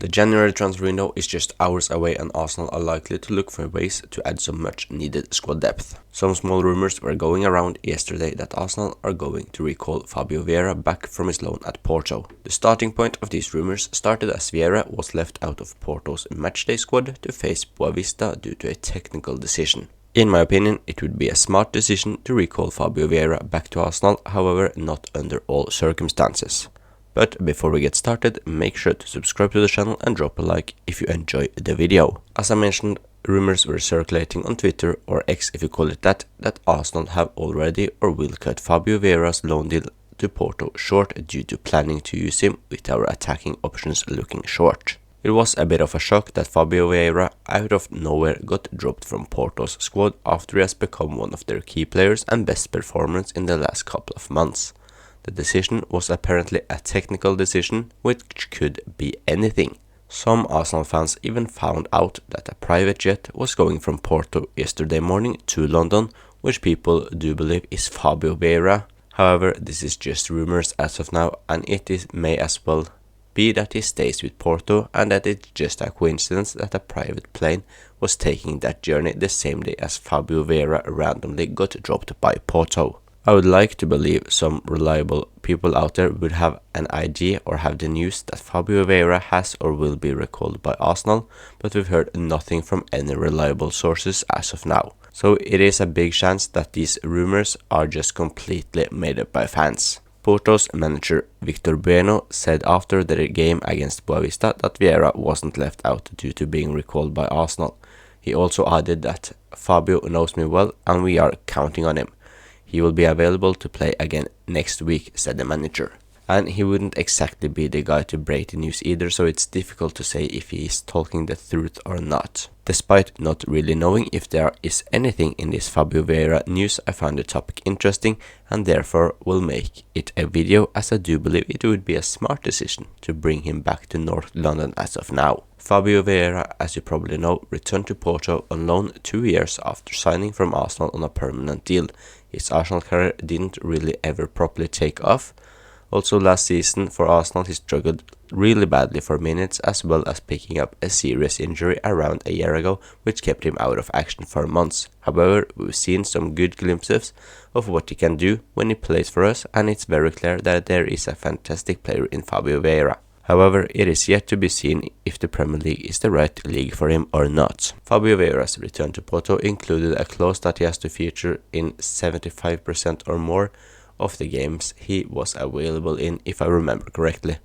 The January transfer window is just hours away and Arsenal are likely to look for ways to add some much needed squad depth. Some small rumours were going around yesterday that Arsenal are going to recall Fabio Vieira back from his loan at Porto. The starting point of these rumours started as Vieira was left out of Porto's matchday squad to face Boavista due to a technical decision. In my opinion, it would be a smart decision to recall Fabio Vieira back to Arsenal, however not under all circumstances. But before we get started, make sure to subscribe to the channel and drop a like if you enjoy the video. As I mentioned, rumors were circulating on Twitter, or X if you call it that Arsenal have already or will cut Fabio Vieira's loan deal to Porto short due to planning to use him with our attacking options looking short. It was a bit of a shock that Fabio Vieira out of nowhere got dropped from Porto's squad after he has become one of their key players and best performers in the last couple of months. The decision was apparently a technical decision, which could be anything. Some Arsenal fans even found out that a private jet was going from Porto yesterday morning to London, which people do believe is Fabio Vieira. However, this is just rumors as of now, and may as well be that he stays with Porto and that it's just a coincidence that a private plane was taking that journey the same day as Fabio Vieira randomly got dropped by Porto. I would like to believe some reliable people out there would have an idea or have the news that Fabio Vieira has or will be recalled by Arsenal, but we've heard nothing from any reliable sources as of now. So it is a big chance that these rumors are just completely made up by fans. Porto's manager Victor Bueno said after the game against Boavista that Vieira wasn't left out due to being recalled by Arsenal. He also added that Fabio knows me well and we are counting on him. He will be available to play again next week, said the manager. And he wouldn't exactly be the guy to break the news either, so it's difficult to say if he is talking the truth or not. Despite not really knowing if there is anything in this Fabio Vieira news, I found the topic interesting and therefore will make it a video, as I do believe it would be a smart decision to bring him back to North London as of now. Fabio Vieira, as you probably know, returned to Porto on loan 2 years after signing from Arsenal on a permanent deal. His Arsenal career didn't really ever properly take off. Also last season for Arsenal he struggled really badly for minutes, as well as picking up a serious injury around a year ago, which kept him out of action for months. However, we've seen some good glimpses of what he can do when he plays for us, and it's very clear that there is a fantastic player in Fabio Vieira. However, it is yet to be seen if the Premier League is the right league for him or not. Fabio Vieira's return to Porto included a clause that he has to feature in 75% or more of the games he was available in, if I remember correctly,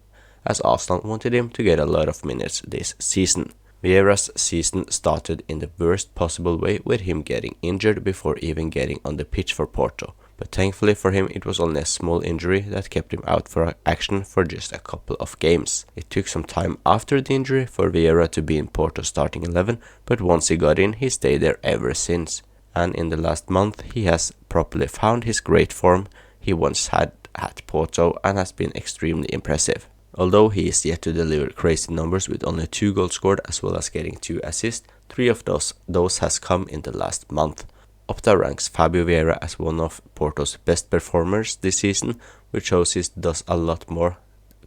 as Arsenal wanted him to get a lot of minutes this season. Vieira's season started in the worst possible way, with him getting injured before even getting on the pitch for Porto. But thankfully for him it was only a small injury that kept him out for action for just a couple of games. It took some time after the injury for Vieira to be in Porto's starting 11, but once he got in he stayed there ever since. And in the last month he has properly found his great form he once had at Porto and has been extremely impressive. Although he is yet to deliver crazy numbers with only 2 goals scored as well as getting 2 assists, 3 of those has come in the last month. Opta ranks Fabio Vieira as one of Porto's best performers this season, which shows he does a lot more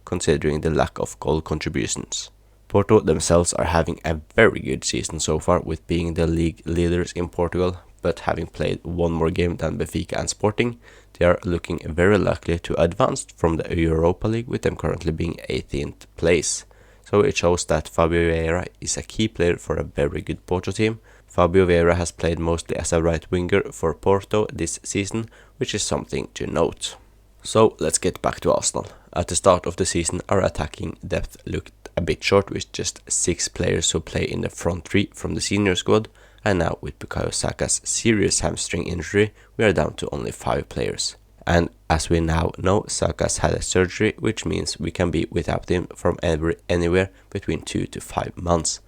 considering the lack of goal contributions. Porto themselves are having a very good season so far, with being the league leaders in Portugal, but having played one more game than Benfica and Sporting, they are looking very likely to advance from the Europa League, with them currently being 18th place. So it shows that Fabio Vieira is a key player for a very good Porto team. Fabio Vieira has played mostly as a right winger for Porto this season, which is something to note. So let's get back to Arsenal. At the start of the season our attacking depth looked a bit short, with just 6 players who play in the front 3 from the senior squad, and now with Bukayo Saka's serious hamstring injury we are down to only 5 players. And as we now know, Saka's had a surgery, which means we can be without him from anywhere between 2 to 5 months.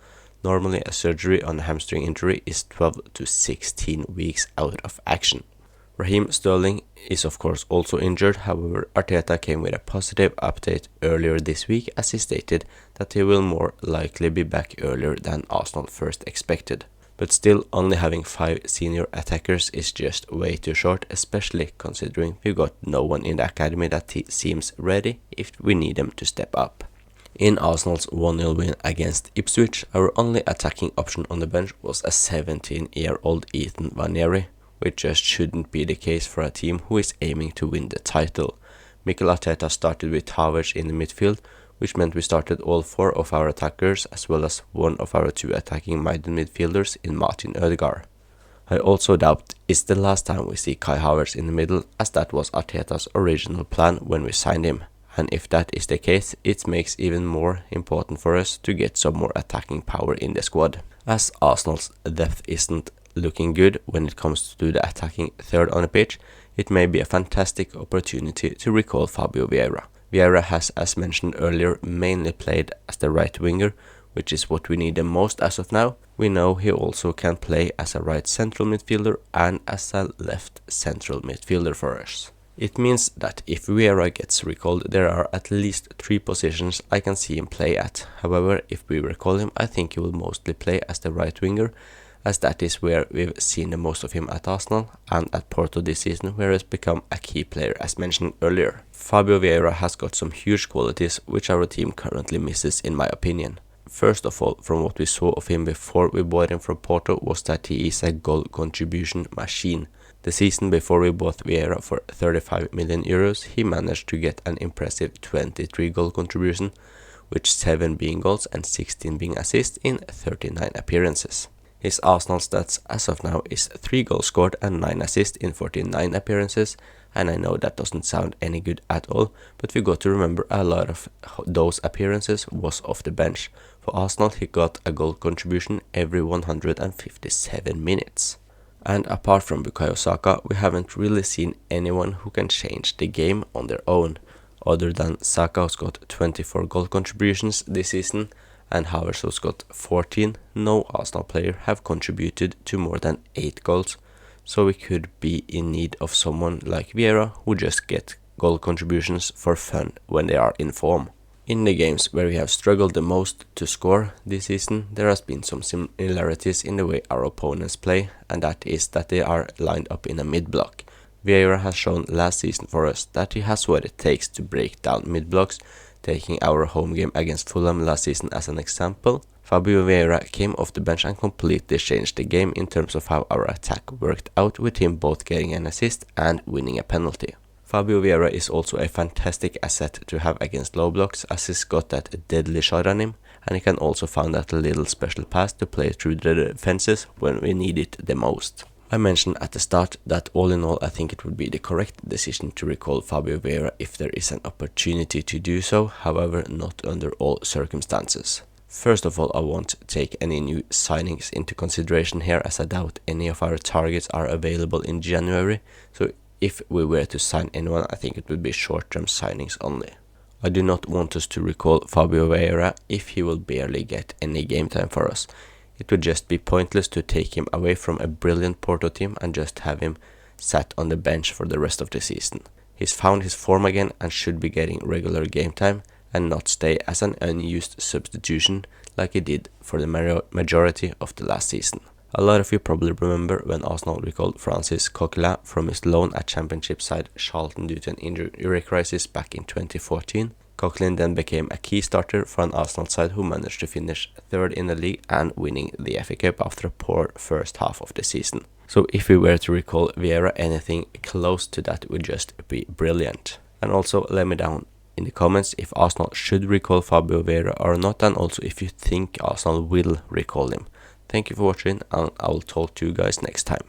Normally a surgery on a hamstring injury is 12 to 16 weeks out of action. Raheem Sterling is of course also injured. However, Arteta came with a positive update earlier this week, as he stated that he will more likely be back earlier than Arsenal first expected. But still, only having 5 senior attackers is just way too short, especially considering we've got no one in the academy that seems ready if we need them to step up. In Arsenal's 1-0 win against Ipswich, our only attacking option on the bench was a 17-year-old Ethan Vanieri, which just shouldn't be the case for a team who is aiming to win the title. Mikel Arteta started with Havertz in the midfield, which meant we started all 4 of our attackers as well as one of our 2 attacking-minded midfielders in Martin Ødegaard. I also doubt it's the last time we see Kai Havertz in the middle, as that was Arteta's original plan when we signed him. And if that is the case, it makes even more important for us to get some more attacking power in the squad. As Arsenal's depth isn't looking good when it comes to the attacking third on the pitch, it may be a fantastic opportunity to recall Fabio Vieira. Vieira has, as mentioned earlier, mainly played as the right winger, which is what we need the most as of now. We know he also can play as a right central midfielder and as a left central midfielder for us. It means that if Vieira gets recalled, there are at least 3 positions I can see him play at. However, if we recall him, I think he will mostly play as the right winger, as that is where we've seen the most of him at Arsenal and at Porto this season, where he has become a key player as mentioned earlier. Fabio Vieira has got some huge qualities which our team currently misses in my opinion. First of all, from what we saw of him before we bought him from Porto, was that he is a goal contribution machine. The season before we bought Vieira for 35 million euros, he managed to get an impressive 23 goal contribution, with 7 being goals and 16 being assists in 39 appearances. His Arsenal stats as of now is 3 goals scored and 9 assists in 49 appearances, and I know that doesn't sound any good at all, but we got to remember a lot of those appearances was off the bench. For Arsenal, he got a goal contribution every 157 minutes. And apart from Bukayo Saka, we haven't really seen anyone who can change the game on their own. Other than Saka, who's got 24 goal contributions this season, and Havertz, who's got 14, no Arsenal player have contributed to more than 8 goals. So we could be in need of someone like Vieira, who just get goal contributions for fun when they are in form. In the games where we have struggled the most to score this season, there has been some similarities in the way our opponents play, and that is that they are lined up in a mid-block. Vieira has shown last season for us that he has what it takes to break down mid-blocks, taking our home game against Fulham last season as an example. Fabio Vieira came off the bench and completely changed the game in terms of how our attack worked out, with him both getting an assist and winning a penalty. Fabio Vieira is also a fantastic asset to have against low blocks, as he's got that deadly shot on him, and he can also find that little special pass to play through the defenses when we need it the most. I mentioned at the start that all in all I think it would be the correct decision to recall Fabio Vieira if there is an opportunity to do so, however not under all circumstances. First of all, I won't take any new signings into consideration here, as I doubt any of our targets are available in January, so if we were to sign anyone, I think it would be short-term signings only. I do not want us to recall Fabio Vieira if he will barely get any game time for us. It would just be pointless to take him away from a brilliant Porto team and just have him sat on the bench for the rest of the season. He's found his form again and should be getting regular game time and not stay as an unused substitution like he did for the majority of the last season. A lot of you probably remember when Arsenal recalled Francis Coquelin from his loan at Championship side Charlton due to an injury crisis back in 2014. Coquelin then became a key starter for an Arsenal side who managed to finish 3rd in the league and winning the FA Cup after a poor first half of the season. So if we were to recall Vieira, anything close to that would just be brilliant. And also let me down in the comments if Arsenal should recall Fabio Vieira or not, and also if you think Arsenal will recall him. Thank you for watching, and I will talk to you guys next time.